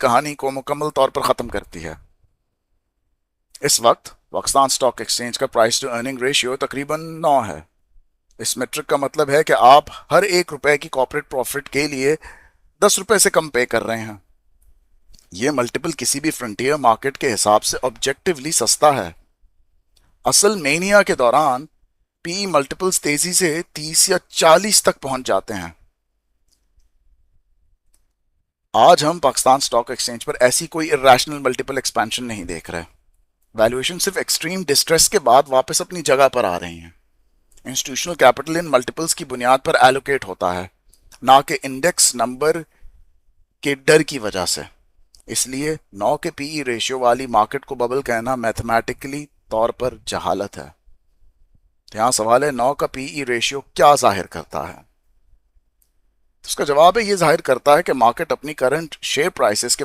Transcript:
کہانی کو مکمل طور پر ختم کرتی ہے۔ اس وقت پاکستان سٹاک ایکسچینج کا پرائس ٹو ارننگ ریشیو تقریباً 9 ہے۔ اس میٹرک کا مطلب ہے کہ آپ ہر 1 روپے کی کارپوریٹ پروفٹ کے لیے 10 روپے سے کم پے کر رہے ہیں۔ یہ ملٹیپل کسی بھی فرنٹیئر مارکیٹ کے حساب سے آبجیکٹیولی سستا ہے۔ اصل مینیا کے دوران پی ای ملٹیپلز تیزی سے 30 یا 40 تک پہنچ جاتے ہیں۔ آج ہم پاکستان سٹاک ایکسچینج پر ایسی کوئی irrational ملٹیپل ایکسپینشن نہیں دیکھ رہے۔ ویلیویشن صرف ایکسٹریم ڈسٹریس کے بعد واپس اپنی جگہ پر آ رہی ہیں۔ انسٹیٹیوشنل کیپٹل ان ملٹیپلز کی بنیاد پر ایلوکیٹ ہوتا ہے، نہ کہ انڈیکس نمبر کے ڈر کی وجہ سے۔ اس لیے 9 کے پی ای ریشیو والی مارکیٹ کو ببل کہنا میتھمیٹکلی طور پر جہالت ہے۔ یہاں سوال ہے 9 کا پی ای ریشیو کیا ظاہر کرتا ہے؟ اس کا جواب ہے یہ ظاہر کرتا ہے کہ مارکیٹ اپنی کرنٹ شیئر پرائسز کے